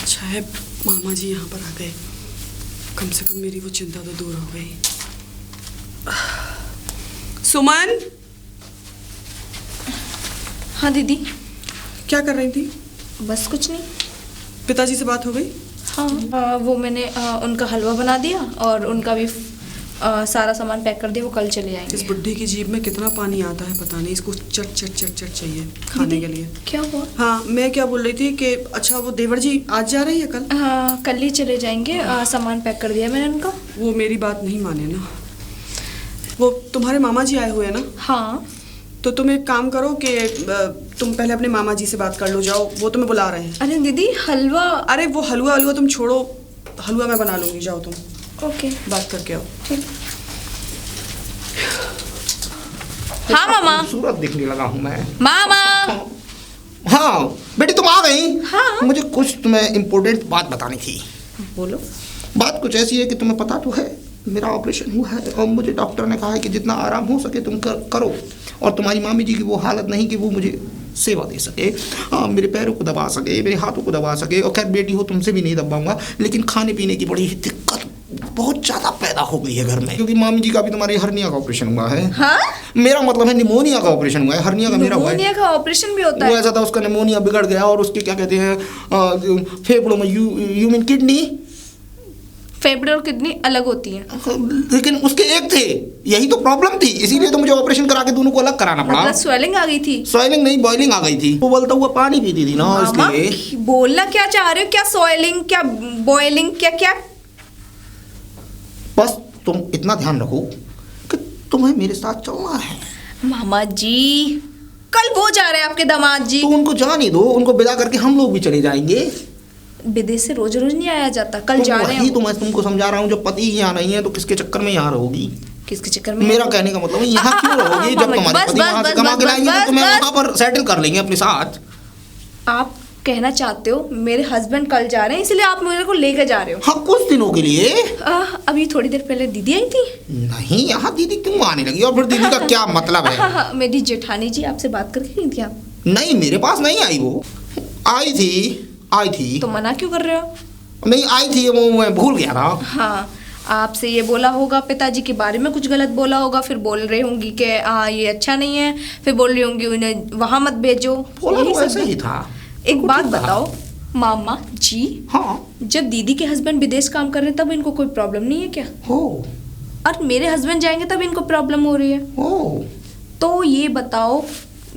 अच्छा है मामा जी यहाँ पर आ गए, कम से कम मेरी वो चिंता तो दूर हो गई। सुमन। हाँ दीदी। क्या कर रही थी? बस कुछ नहीं। पिताजी से बात हो गई? हाँ वो मैंने उनका हलवा बना दिया और उनका भी सारा सामान पैक कर दिया, वो कल चले जाएंगे। इस बुड्ढे की जीभ में कितना पानी आता है पता नहीं, इसको चट चट चट चट चाहिए खाने के लिए। क्या हुआ? हाँ मैं क्या बोल रही थी कि अच्छा वो देवर जी आज जा रहे हैं या कल? हाँ कल ही चले जाएंगे, सामान पैक कर दिया मैंने उनका। वो मेरी बात नहीं माने ना, वो तुम्हारे मामा जी आए हुए हैं ना? हाँ तो तुम एक काम करो कि तुम पहले अपने मामा जी से बात कर लो, जाओ वो तुम्हें बुला रहे हैं। अरे दीदी हलवा। अरे वो हलवा तुम छोड़ो, हलवा मैं बना लूंगी, जाओ तुम। ओके बात करके आओ। ठीक। हाँ मामा। सूरत दिखने लगा हूँ मैं। मामा। हाँ बेटी तुम आ गई। हाँ। मुझे कुछ तुम्हें इम्पोर्टेंट बात बतानी थी। बोलो। बात कुछ ऐसी है कि तुम्हें पता तो है मेरा ऑपरेशन हुआ है और मुझे डॉक्टर ने कहा है कि जितना आराम हो सके तुम करो, और तुम्हारी मामी जी की वो हालत नहीं कि वो मुझे सेवा दे सके, मेरे पैरों को दबा सके, मेरे हाथों को दबा सके। और खैर बेटी हो तुमसे भी नहीं दबाऊंगा, लेकिन खाने पीने की बड़ी दिक्कत बहुत ज़्यादा पैदा हो गई है घर में, क्योंकि मामी जी का भी तुम्हारी हर्निया का ऑपरेशन हुआ है। हाँ? मेरा मतलब है निमोनिया का ऑपरेशन हुआ है, हर्निया का मेरा हुआ है। निमोनिया का ऑपरेशन भी होता वो है? ऐसा था उसका निमोनिया बिगड़ गया और उसके क्या कहते हैं फेफड़ों में यू मीन किडनी, फेफड़े और किडनी अलग होती है। लेकिन उसके एक थे, यही तो प्रॉब्लम थी, इसीलिए तो मुझे ऑपरेशन करा के दोनों को अलग कराना पड़ा। मतलब स्वेलिंग आ गई थी? स्वेलिंग नहीं, बॉइलिंग आ गई थी। वो बोलता हुआ पानी पीती थी ना, इसलिए। बोलना क्या चाह रहे हो? क्या सॉइलिंग, क्या बॉइलिंग, क्या क्या? बस तुम इतना ध्यान रखो कि तुम्हें मेरे साथ चलना है। मामा जी कल वो जा रहे हैं आपके दामाद जी। तो उनको जाने दो, उनको विदा करके हम लोग भी चले जाएंगे। विदेश से रोज रोज नहीं आया जाता, कल तो जा रहे वही हैं। तो मैं तुमको समझा रहा हूँ, जब पति ही यहाँ नहीं है तो किसके चक्कर में यहाँ रहोगी? किसके चक्कर में? मेरा कहने का मतलब है यहाँ क्यों रहोगी, जब तुम्हारे पति वहाँ से कमा के लाएंगे तो तुम्हें वहाँ पर सेटल कर लेंगे अपने साथ। आप कहना चाहते हो मेरे हस्बैंड कल जा रहे हैं इसलिए आप मेरे को लेकर जा रहे हो? हाँ कुछ दिनों के लिए। अभी थोड़ी देर पहले दीदी आई थी। नहीं यहाँ दीदी क्यों आने लगी, और फिर दीदी का क्या मतलब है? हाँ, मेरी जेठानी जी आपसे बात करके गई थी आप? नहीं मेरे पास नहीं आई, वो आई थी। तो मना क्यों कर रहे हो? नहीं आई थी, वो मैं भूल गया था। हाँ आपसे ये बोला होगा, पिताजी के बारे में कुछ गलत बोला होगा, फिर बोल रही होंगी कि ये अच्छा नहीं है, फिर बोल रही होंगी उन्हें वहाँ मत भेजो। बोला तो ऐसा ही था। एक बात बताओ मामा जी, हाँ जब दीदी के हस्बैंड विदेश काम कर रहे हैं तब इनको कोई प्रॉब्लम नहीं है क्या? हो। और मेरे हस्बैंड जाएंगे तब इनको प्रॉब्लम हो रही है। हो तो ये बताओ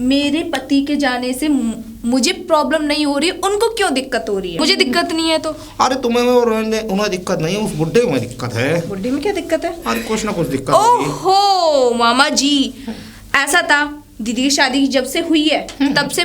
मेरे पति के जाने से मुझे प्रॉब्लम नहीं हो रही, उनको क्यों दिक्कत हो रही है? मुझे दिक्कत नहीं है तो? अरे तुम्हें और उन्हें दिक्कत नहीं है, उस बुड्ढे में दिक्कत है। बुढ़ी में क्या दिक्कत है? अरे कुछ ना कुछ दिक्कत होगी। ओहो मामा जी ऐसा था, दीदी की शादी जब से हुई है तब से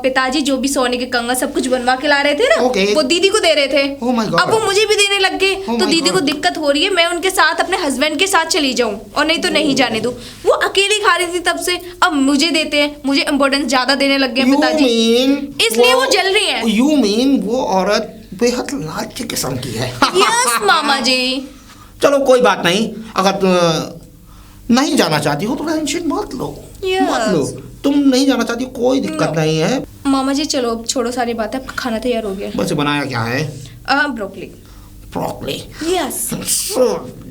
पिताजी जो भी सोने के कंगन सब कुछ बनवा के ला रहे थे ना, वो दीदी को दे रहे थे। Oh my God. अब वो मुझे भी देने लग गए। तो दीदी को दिक्कत हो रही है, मैं उनके साथ अपने हस्बैंड के साथ चली जाऊं और नहीं तो नहीं जाने दूं। वो अकेली खा रही थी तब से, अब मुझे देते हैं, मुझे इम्पोर्टेंस ज्यादा देने लग गए पिताजी, इसलिए वो जल रही है। यू मीन वो औरत बेहद लालची किस्म की है? यस मामा जी। चलो कोई बात नहीं, अगर नहीं जाना चाहती हो तो टेंशन मत लो। मत लो, तुम नहीं जाना चाहती हो कोई दिक्कत नहीं है। मामा जी चलो छोड़ो सारी बातें, खाना तैयार हो गया। वैसे बनाया क्या है? Broccoli. Broccoli? Yes. So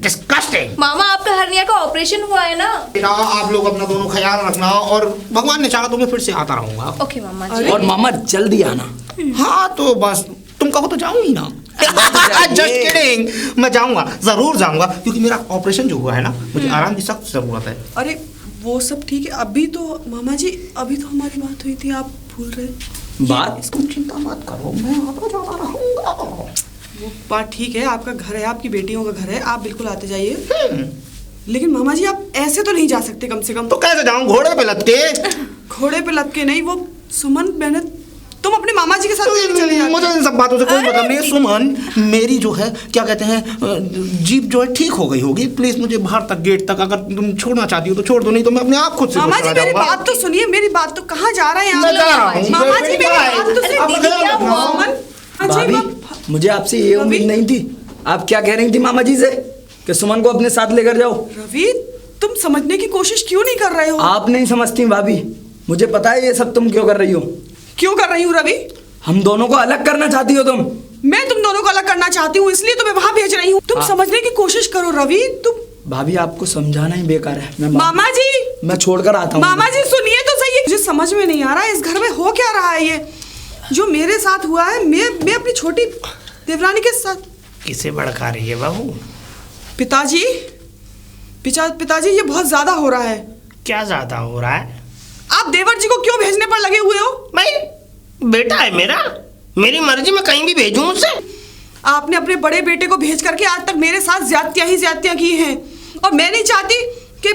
disgusting। मामा आपका हर्निया का ऑपरेशन हुआ है ना? बेटा आप लोग अपना दोनों ख्याल रखना, और भगवान ने चाहा तो मैं फिर से आता रहूंगा। ओके मामा जी। और मामा जल्दी आना। हाँ तो बस तुम कहो तो जाऊंगी ना। जस्ट किडिंग, मैं जाऊंगा, जरूर जाऊंगा, क्योंकि मेरा ऑपरेशन जो हुआ है ना, मुझे आराम की सख्त जरूरत है। अरे वो सब ठीक है, अभी तो मामा जी अभी तो हमारी बात हुई थी, आप भूल रहे। बात तुम चिंता मत करो, मैं आता जाता रहूंगा। वो बात ठीक है, आपका घर है, आपकी बेटियों का घर है, आप बिल्कुल आते जाइए। लेकिन मामा जी आप ऐसे तो नहीं जा सकते, कम से कम। तो कैसे जाऊं, घोड़े पे लद के? घोड़े पे लद के नहीं, वो सुमन बहन, तुम अपने मामा जी के साथ चले जाते। मुझे इन सब बातों से कोई मतलब नहीं है। सुमन मेरी जो है क्या कहते हैं जीप जो है ठीक हो गई होगी, प्लीज मुझे बाहर तक गेट तक अगर तुम छोड़ना चाहती हो तो छोड़ दो, नहीं तो मैं अपने आप खुद से मामा जी मेरी बात तो सुनिए, मेरी बात तो, कहाँ जा रहे हैं आप? मैं जा रहा हूं। मामा जी मेरी बात तो सुनिए। दीदी क्या हुआ? भाभी मुझे आपसे ये उम्मीद नहीं थी। आप क्या कह रही थी मामा जी से कि सुमन को अपने साथ लेकर जाओ? रवि तुम समझने की कोशिश क्यों नहीं कर रहे हो? आप नहीं समझती भाभी, मुझे पता है ये सब तुम क्यों कर रही हो। क्यों कर रही हूँ रवि? हम दोनों को अलग करना चाहती हो तुम। मैं तुम दोनों को अलग करना चाहती हूँ, इसलिए तुम्हें वहां भेज रही हूँ। तुम समझने की कोशिश करो रवि। तुम भाभी आपको समझाना ही बेकार है। मैं मामा जी, मैं छोड़कर आता हूँ। मामा जी सुनिए तो सही, मुझे समझ में नहीं आ रहा है इस घर में हो क्या रहा है। ये जो मेरे साथ हुआ है, मैं अपनी छोटी देवरानी के साथ। किसे भड़का रही है बहू? पिताजी, पिताजी ये बहुत ज्यादा हो रहा है। क्या ज्यादा हो रहा है? आप देवर जी को क्यों भेजने पर लगे हुए हो? भाई बेटा है मेरा, मेरी मर्जी, मैं कहीं भी भेजूं उसे। आपने अपने बड़े बेटे को भेज करके आज तक मेरे साथ ज्यादतियां की हैं, और मैं नहीं चाहती कि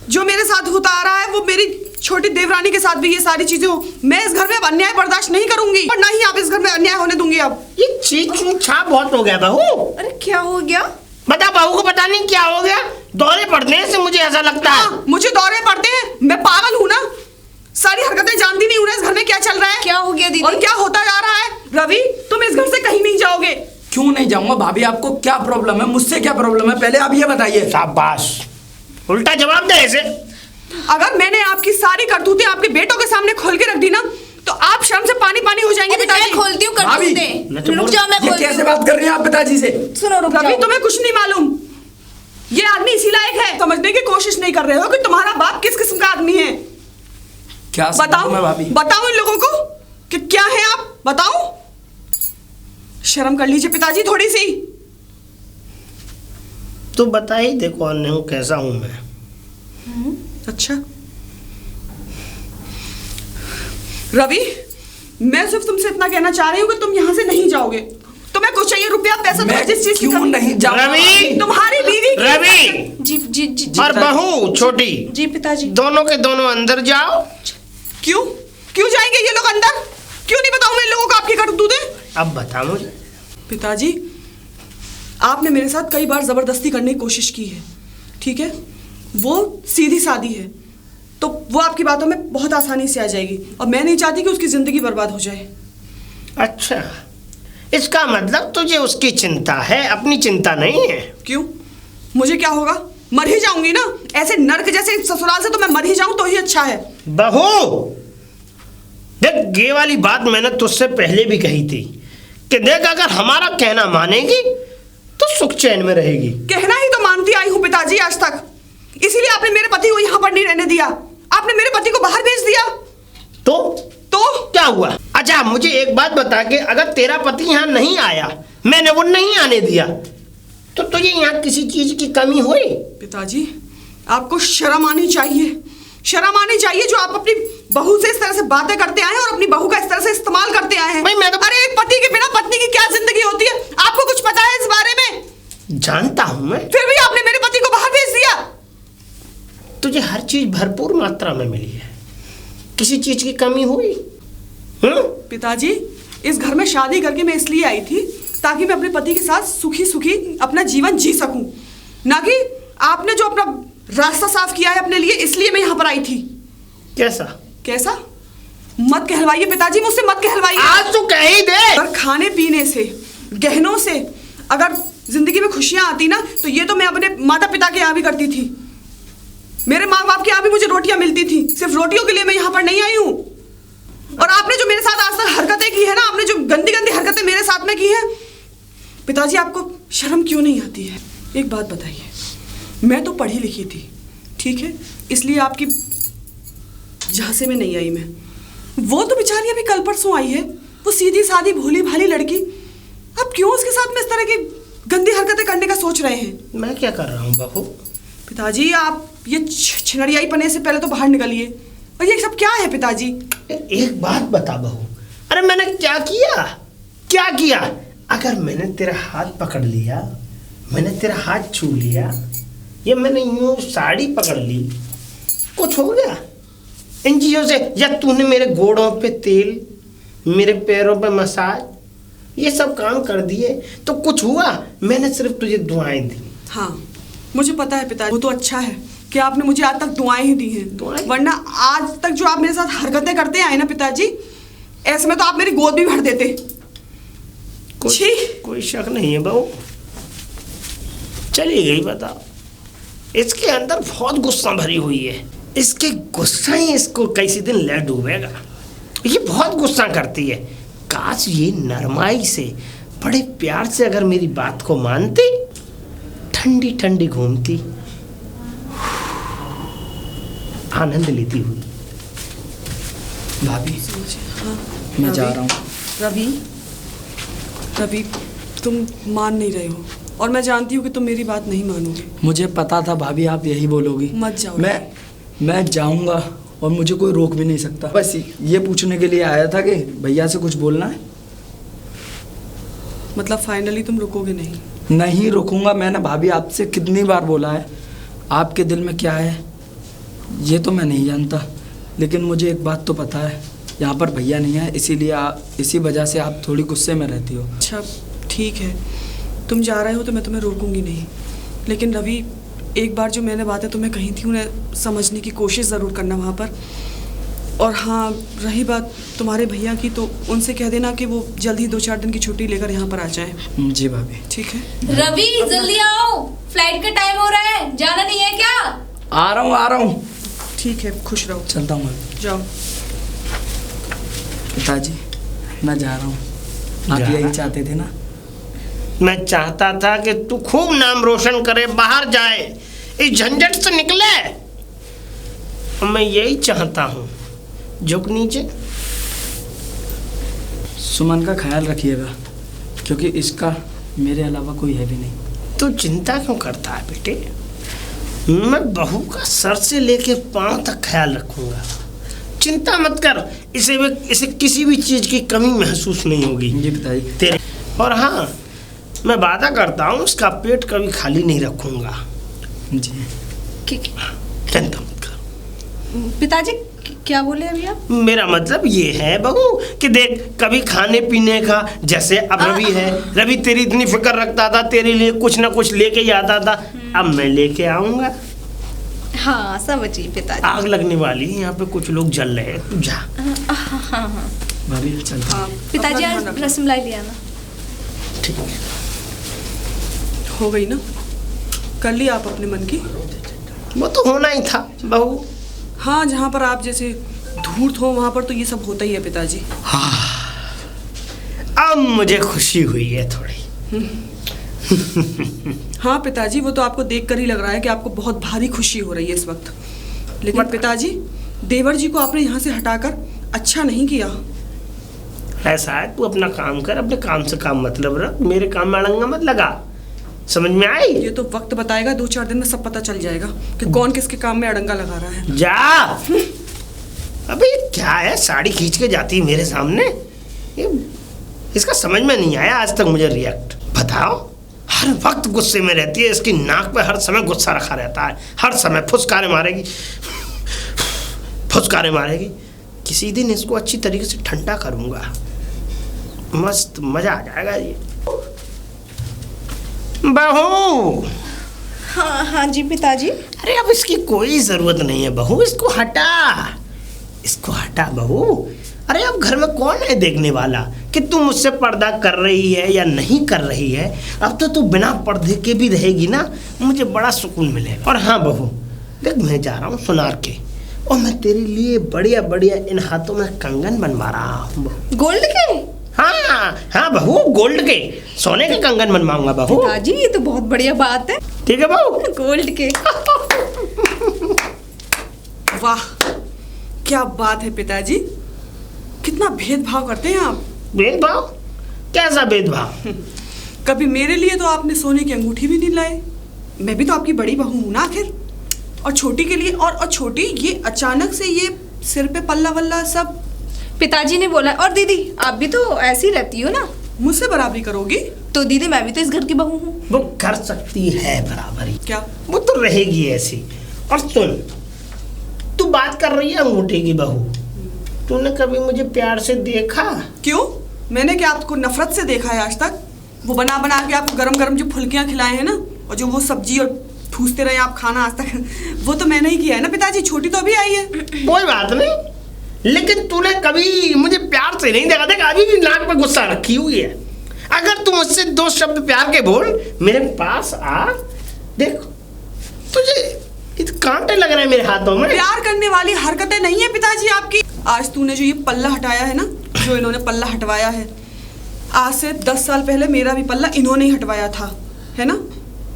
जो मेरे साथ होता आ रहा है वो मेरी छोटी देवरानी के साथ भी ये सारी चीजें हो। मैं इस घर में अब अन्याय बर्दाश्त नहीं करूंगी, और ना ही आप इस घर में अन्याय होने दूंगी। अब ये चीख छाप बहुत हो गया बहू। अरे क्या हो गया? बता बहू को, पता नहीं क्या हो गया, दौरे पड़ने से मुझे ऐसा लगता है। हाँ, मुझे दौरे पड़ते हैं, मैं पागल हूँ ना, सारी हरकतें जानती नहीं हूँ ना इस घर में क्या चल रहा है। क्या हो गया दीदी? और क्या होता जा रहा है? रवि तुम इस घर से कहीं नहीं जाओगे। क्यों नहीं जाऊंगा भाभी? आपको क्या प्रॉब्लम है? मुझसे क्या प्रॉब्लम है? पहले आप ये बताइए। शाबाश, उल्टा जवाब दे ऐसे। अगर मैंने आपकी सारी करतूतें आपके बेटों के सामने खोल के रख दी ना, तो आप शर्म से पानी पानी हो जाएंगे। मैं खोलती हूँ भाभी, करतूतें। रुक जाओ, मैं ये खोलती कैसे हूँ। बात कर रही हैं आप पिताजी से? सुनो, रुक रवि जाओ। तुम्हें कुछ नहीं मालूम, ये आदमी इसी लायक है। समझने की कोशिश नहीं कर रहे हो कि तुम्हारा बाप किस किस्म का आदमी है। क्या बताओ, मैं भाभी? बताओ इन लोगों को कि क्या है आप, बताओ। शर्म कर लीजिए पिताजी थोड़ी सी। तो बता ही दे कौन हूँ, कैसा हूँ मैं। अच्छा रवि, मैं सिर्फ तुमसे इतना कहना चाह रही हूँ कि तुम यहाँ से नहीं जाओगे। तुम्हें कुछ चाहिए, रुपया पैसा, मैं तुम्हें जिस चीज की क्यों कमी- नहीं जाऊंगा? रवि, तुम्हारी बीवी की- रवि जी जी जी जी और बहू छोटी, जी पिताजी। दोनों के दोनों अंदर जाओ। क्यों क्यों जाएंगे ये लोग अंदर? क्यों नहीं बताऊं मैं इन लोगों को आपकी करतूतें? अब बता मुझे। पिताजी, आपने मेरे साथ कई बार जबरदस्ती करने की कोशिश की है, ठीक है, वो सीधी सादी है, तो वो आपकी बातों में बहुत आसानी से आ जाएगी, और मैं नहीं चाहती कि उसकी जिंदगी बर्बाद हो जाए। अच्छा, इसका मतलब तुझे उसकी चिंता है, अपनी चिंता नहीं है। क्यों? मुझे क्या होगा? मर ही जाऊंगी ना, ऐसे नर्क जैसे ससुराल से तो मैं मर ही जाऊं तो ही अच्छा है। बहू देख, ये वाली बात मैंने तुझसे पहले भी कही थी कि देख, अगर हमारा कहना मानेगी तो सुख चैन में रहेगी। कहना ही तो मानती आई हूँ पिताजी आज तक, इसीलिए आपने मेरे पति को यहाँ पर नहीं रहने दिया, आपने मेरे पति को बाहर भेज दिया। तो क्या हुआ? अच्छा मुझे एक बात बता के, अगर तेरा पति यहाँ नहीं आया, मैंने वो नहीं आने दिया, तो तुझे यहाँ किसी चीज की कमी हुई? पिताजी, आपको शर्म आनी चाहिए, शर्म आनी चाहिए जो आप अपनी बहू से इस तरह से बातें करते आए हैं और अपनी बहू का इस तरह से इस्तेमाल करते आए हैं। भाई मैं तो- अरे एक पति के बिना पत्नी की क्या जिंदगी होती है, आपको कुछ पता है इस बारे में? जानता हूं मैं। फिर भी आपने मेरे पति को बाहर भेज दिया। तुझे हर चीज भरपूर मात्रा में मिली है, किसी चीज की कमी हुई? पिताजी, इस घर में शादी करके मैं इसलिए आई थी ताकि मैं अपने पति के साथ सुखी सुखी अपना जीवन जी सकूं, ना कि आपने जो अपना रास्ता साफ किया है अपने लिए, इसलिए मैं यहाँ पर आई थी। कैसा? कैसा? मत कहलवाइए पिताजी, मुझसे मत कहलवाइए। आज तो कह ही दे। अगर खाने पीने से, गहनों से अगर जिंदगी में खुशियां आती ना, तो ये तो मैं अपने माता पिता के यहाँ भी करती थी, मेरे माँ बाप के यहाँ भी मुझे रोटियां मिलती थी। सिर्फ रोटियों के लिए मैं यहाँ पर नहीं आई हूँ। और आपने जो मेरे साथ आज तक हरकतें की है ना, आपने जो गंदी गंदी हरकतें मेरे साथ में की है, पिताजी आपको शर्म क्यों नहीं आती है? एक बात बताइए, मैं तो पढ़ी लिखी थी, ठीक है, इसलिए आपकी झांसे में नहीं आई मैं। वो तो बेचारी अभी कल परसों आई है, वो सीधी सादी भोली भाली लड़की, अब क्यों उसके साथ में इस तरह की गंदी हरकतें करने का सोच रहे हैं? मैं क्या कर रहा हूँ बहू? पिताजी, आप ये छिनरियाई पने से पहले तो बाहर निकलिए। और ये सब क्या है पिताजी? एक बात बता बहू, अरे मैंने क्या किया? क्या किया? अगर मैंने तेरा हाथ पकड़ लिया, मैंने तेरा हाथ छू लिया, या मैंने यूं साड़ी पकड़ ली, कुछ हो गया इन चीजों से? या तूने मेरे गोड़ों पे तेल, मेरे पैरों पे मसाज, ये सब काम कर दिए तो कुछ हुआ? मैंने सिर्फ तुझे दुआएं दी। हाँ, मुझे पता है पिताजी, वो तो अच्छा है कि आपने मुझे आज तक दुआएं ही दी हैं, दुआएं? वरना आज तक जो आप मेरे साथ हरकतें करते आए ना पिताजी, ऐसे में तो आप मेरी गोद भी भर देते। छी! कोई शक नहीं है बहू, चली गई। बताओ, इसके अंदर बहुत गुस्सा भरी हुई है, इसके गुस्सा ही इसको किसी दिन ले डूबेगा। ये बहुत गुस्सा करती है, काश ये नरमाई से, बड़े प्यार से अगर मेरी बात को मानती, ठंडी ठंडी घूमती, आनंद लेती हुई। भाभी हाँ, मैं जा रवि, रहा हूँ। रवि, रवि, तुम मान नहीं रहे हो और मैं जानती हूँ कि तुम मेरी बात नहीं मानोगे। मुझे पता था भाभी आप यही बोलोगी। मत जाओ। मैं जाऊंगा और मुझे कोई रोक भी नहीं सकता। बस ये पूछने के लिए आया था कि भैया से कुछ बोलना है। मतलब फाइनली तुम रुकोगे नहीं? नहीं रुकूंगा। मैंने भाभी आपसे कितनी बार बोला है, आपके दिल में क्या है ये तो मैं नहीं जानता, लेकिन मुझे एक बात तो पता है, यहाँ पर भैया नहीं है, इसीलिए इसी वजह से आप थोड़ी गुस्से में रहती हो। अच्छा ठीक है, तुम जा रहे हो तो मैं तुम्हें रोकूंगी नहीं, लेकिन रवि एक बार जो मैंने बातें तुम्हें कही थी उन्हें समझने की कोशिश ज़रूर करना वहाँ पर। और हाँ, रही बात तुम्हारे भैया की, तो उनसे कह देना कि वो जल्द ही 2-4 दिन की छुट्टी लेकर यहाँ पर आ जाएं। जी भाभी। ठीक है रवि जल्दी आओ, फ्लाइट का टाइम हो रहा है, जाना नहीं है क्या? आ रहा हूँ। ठीक है, खुश रहो। चलता हूँ भाभी। जाओ। पिताजी मैं जा रहा हूँ, आप जा। यही चाहते थे ना? मैं चाहता था कि तू खूब नाम रोशन करे, बाहर जाए, इस झंझट से निकले। मैं यही चाहता हूँ। झुक नीचे। सुमन का ख्याल रखिएगा, क्योंकि इसका मेरे अलावा कोई है भी नहीं। तू चिंता क्यों करता है बेटे? मैं बहू का सर से लेके पांव तक ख्याल रखूंगा। चिंता मत कर, इसे किसी भी चीज की कमी महसूस नहीं होगी। जी पिताजी। तेरे और हाँ, मैं वादा करता हूँ उसका पेट कभी खाली नहीं रखूंगा। जी चिंता मत कर। पिताजी क्या बोले अभी आप? मेरा मतलब ये है बहू कि देख, कभी खाने पीने का, जैसे अब रवि है, रवि तेरी इतनी फिक्र रखता था, तेरे लिए कुछ ना कुछ लेके ही आता था, अब मैं लेके आऊंगा। हाँ समझिए पिताजी। आग लगने वाली है यहाँ पे, कुछ लोग जल रहे हैं, तू जा। हाँ। भाभी चलता हूँ। हाँ, पिताजी अपना आज ध्यान रखना। रसमलाई ले आना। ठीक है। हो गई ना? कर ली आप अपने मन की? वो तो होना ही था बहू। हाँ, जहाँ पर आप जैसे धूर्त हो वहाँ पर तो ये सब होता ही है पिताजी। अब मुझे खुशी हुई है थोड़ी। हाँ पिताजी, वो तो आपको देखकर ही लग रहा है कि आपको बहुत भारी खुशी हो रही है इस वक्त। लेकिन पिताजी, देवर जी को आपने यहाँ से हटाकर अच्छा नहीं किया। ऐसा है, तू अपना काम कर, अपने काम से काम मतलब रख, मेरे काम में अड़ंगा मत लगा। समझ में आई? ये तो वक्त बताएगा, 2-4 दिन में सब पता चल जाएगा कि कौन किसके काम में अड़ंगा लगा रहा है। जा। अबे क्या है, साड़ी खींच के जाती है मेरे सामने? इसका समझ में नहीं आया आज तक मुझे रिएक्ट। बताओ, हर वक्त गुस्से में रहती है, इसकी नाक पे हर समय गुस्सा रखा रहता है, हर समय फुसकारे मारेगी, फुसकारे मारेगी। किसी दिन इसको अच्छी तरीके से ठंडा करूंगा, मस्त मजा आ जाएगा ये। बहू। हाँ जी पिताजी। अरे अब इसकी कोई जरूरत नहीं है बहू, इसको हटा, इसको हटा बहू। अरे अब घर में कौन है देखने वाला कि तू मुझसे पर्दा कर रही है या नहीं कर रही है? अब तो तू बिना पर्दे के भी रहेगी ना, मुझे बड़ा सुकून मिलेगा। और हाँ बहू, देख मैं जा रहा हूँ सुनार के, और मैं तेरे लिए बढ़िया बढ़िया इन हाथों में कंगन बनवा रहा हूँ। गोल्ड के? हाँ बहू, गोल्ड के, सोने के कंगन बनवाऊंगा बहू। पिताजी ये तो बहुत बढ़िया बात है। ठीक है बहू। गोल्ड के। वाह, क्या बात है पिताजी, कितना भेदभाव करते हैं आप। भेदभाव? कैसा भेदभाव? कभी मेरे लिए तो आपने सोने की अंगूठी भी नहीं लाए, मैं भी तो आपकी बड़ी बहू हूं ना आखिर। और छोटी के लिए, और छोटी ये अचानक से ये सिर पे पल्ला वल्ला सब पिताजी ने बोला। और दीदी आप भी तो ऐसी रहती हो ना? मुझसे बराबरी करोगी? तो दीदी मैं भी तो इस घर की बहू हूँ। वो कर सकती है बराबरी, क्या? वो तो रहेगी ऐसी। और सुन, तू बात कर रही है अंगूठी की बहू, तूने कभी मुझे प्यार से देखा? क्यों? मैंने क्या आपको नफरत से देखा है आज तक? वो बना बना के आपको गरम गरम जो फुल्कियां खिलाए हैं ना, और जो वो सब्जी और ठूसते रहे आप खाना आज तक, वो तो मैंने ही किया है ना पिताजी। छोटी तो अभी आई है। कोई बात नहीं, लेकिन तूने कभी मुझे प्यार से नहीं देखा। देख अभी भी नाक पे गुस्सा रखी हुई है। अगर तू मुझसे 2 शब्द प्यार के बोल, मेरे पास आ, देख तुझे ये तो कांटे लग रहे हैं मेरे हाथों में। प्यार करने वाली हरकतें नहीं है पिताजी आपकी। आज तूने जो ये पल्ला हटाया है ना, जो इन्होंने पल्ला हटवाया है, आज से 10 साल पहले मेरा भी पल्ला इन्होंने ही हटवाया था, है ना।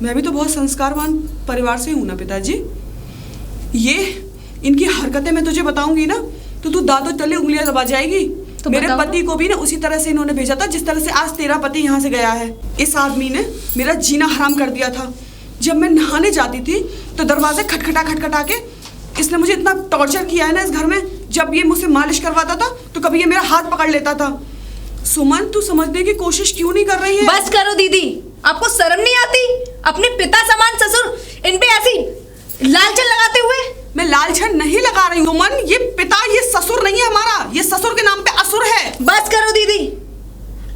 मैं भी तो बहुत संस्कारवान परिवार से हूँ ना पिताजी। ये इनकी हरकतें मैं तुझे बताऊंगी ना तो तू दांतों तले उंगलियां दबा जाएगी। तो मेरे बताओ पति को भी ना उसी तरह से इन्होंने भेजा था जिस तरह से आज तेरा पति यहाँ से गया है। इस आदमी ने मेरा जीना हराम कर दिया था। जब मैं नहाने जाती थी तो दरवाजे खटखटा के इसने मुझे इतना टॉर्चर किया है ना इस घर में। जब ये मुझसे मालिश करवाता था तो कभी ये मेरा हाथ पकड़ लेता था। सुमन, तू समझने की कोशिश क्यों नहीं कर रही है? बस करो दीदी, आपको शर्म नहीं आती? अपने पिता समान ससुर इन पे ऐसी लालचन लगाते हुए। मैं लालचन नहीं लगा रही हूँ सुमन, ये पिता, ये ससुर नहीं है हमारा, ये ससुर के नाम पे असुर है। बस करो दीदी,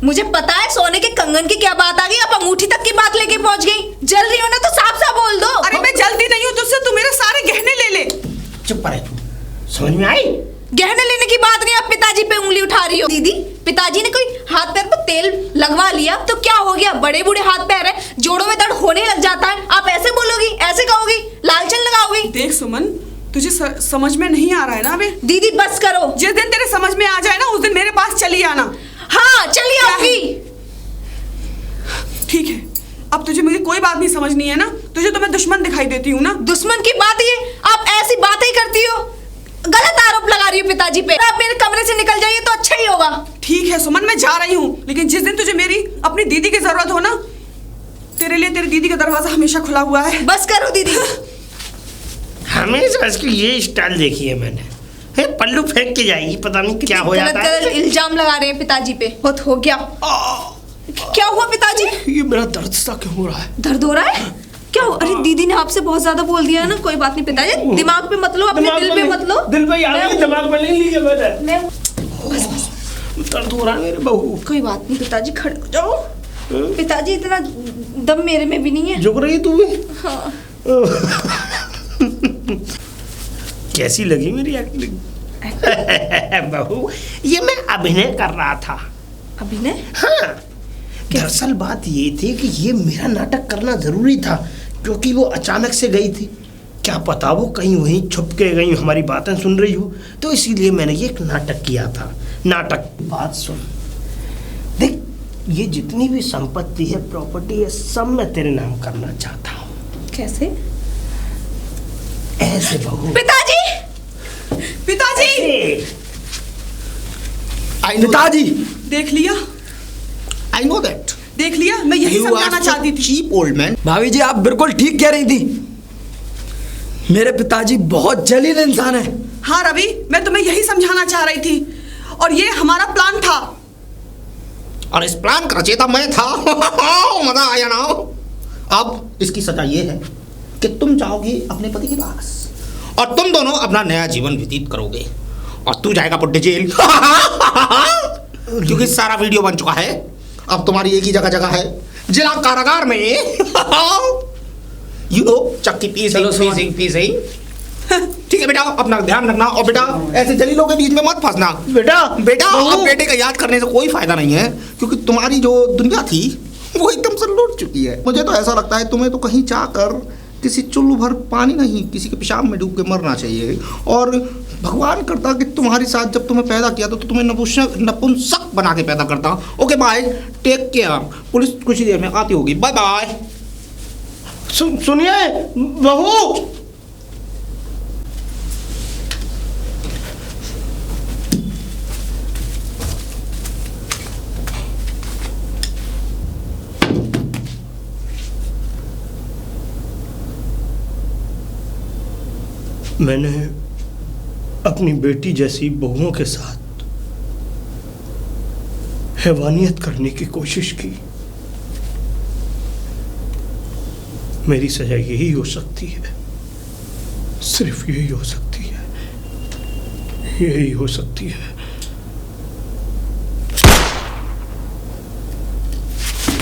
मुझे पता है सोने के कंगन की क्या बात आ गई, आप अंगूठी तक की बात लेके पहुंच गई। जल रही हो ना तो साफ साफ बोल दो। अरे मैं जल्दी नहीं हूँ तुझसे, तू मेरे सारे गहने ले ले। चुप रहे तू, समझ में आई? गहने लेने की बात नहीं, आप पिताजी पे उंगली उठा रही हो। दीदी, पिताजी ने कोई हाथ पैर पर तेल लगवा लिया तो क्या हो गया? बड़े बूढ़े हाथ पैर है, जोड़ों में दर्द होने लग जाता है, आप ऐसे बोलोगी, ऐसे कहोगी, लालचन लगाओगी? देख सुमन, तुझे समझ में नहीं आ रहा है ना अभी? दीदी बस करो, जिस दिन तेरे समझ में आ जाए ना उस दिन मेरे पास चली आना। हाँ चली आऊंगी। ठीक है, अब तुझे मुझे कोई बात नहीं समझनी है ना, तुझे तो मैं दुश्मन दिखाई देती हूँ ना। दुश्मन की बात ये, आप ऐसी बातें ही करती हो, गलत आरोप लगा रही हो पिताजी पे। आप मेरे कमरे से निकल जाइए तो अच्छा ही होगा। ठीक है सुमन, मैं जा रही हूँ, लेकिन जिस दिन तुझे मेरी अपनी दीदी की जरूरत हो ना, तेरे लिए तेरी दीदी का दरवाजा हमेशा खुला हुआ है। बस करो दीदी। हमेशा इसकी ये स्टाइल देखी है मैंने, है पल्लू फेंक के जाएगी, पता नहीं क्या हो जाता है। गलत इल्जाम लगा रहे हैं पिताजी पे, बहुत हो गया। क्या हुआ पिताजी? ये मेरा दर्द सा क्यों हो रहा है? दर्द हो रहा है? क्या हुआ? अरे दीदी ने आपसे बहुत ज्यादा बोल दिया है ना। कोई बात नहीं पिताजी, दिमाग पे मत लो, अपने दिल पे मत लो। दिल पे याद है, दिमाग में नहीं लिया मैंने। बस दर्द हो रहा है मेरे बहू। कोई बात नहीं पिताजी, खड़े हो जाओ। पिताजी इतना दम मेरे में भी नहीं है। झुक रही तू भी? हाँ। कैसी लगी मेरी एक्टिंग? बहू, ये मैं अभिनय कर रहा था। अभिनय? हाँ, दरअसल बात ये थी कि ये मेरा नाटक करना जरूरी था, क्योंकि वो अचानक से गई थी। क्या पता वो कहीं वहीं छुप के गई, हमारी बातें सुन रही हो, तो इसीलिए मैंने ये एक नाटक किया था। नाटक, बात सुन, देख ये जितनी भी संपत्ति है, प्रॉपर्टी है, सब मैं तेरे नाम करना चाहता हूँ। कैसे? ऐसे बहू। पिताजी! पिताजी! पिताजी! देख लिया? I know that. देख लिया, मैं यही You समझाना are so चाहती थी। cheap old man. भाभी जी, आप बिल्कुल ठीक कह रही थी। मेरे पिताजी बहुत जलील इंसान है। हाँ रवि, मैं तुम्हें यही समझाना चाह रही थी, और ये हमारा प्लान था। और इस प्लान का रचयिता मैं था। मजा आया ना? अब इसकी सजा ये है कि तुम जाओगी अपने पति के पास और तुम दोनों अपना नया जीवन व्यतीत करोगे, और तू जाएगा बुड्ढे जेल। क्योंकि सारा वीडियो बन चुका है, अब तुम्हारी एक ही जगह है, जिला कारागार में। यू नो, चक्की पीसिंग। ठीक है बेटा, अपना ध्यान रखना, और बेटा ऐसे जलीलों के बीच में मत फंसना। बेटा अब बेटे का याद करने से कोई फायदा नहीं है, क्योंकि तुम्हारी जो दुनिया थी वो एकदम से लौट चुकी है। मुझे तो ऐसा लगता है तुम्हें तो कहीं जाकर किसी चुल्लू भर पानी नहीं, किसी के पेशाब में डूब के मरना चाहिए। और भगवान करता कि तुम्हारे साथ जब तुम्हें पैदा किया तो तुम्हें नपुंसक बना के पैदा करता। Okay bye, take care. Police कुछ ही देर में आती होगी, बाय बाय। सुनिए बहू, मैंने अपनी बेटी जैसी बहुओं के साथ हैवानियत करने की कोशिश की। मेरी सजा यही हो सकती है, सिर्फ यही हो सकती है, यही हो सकती है।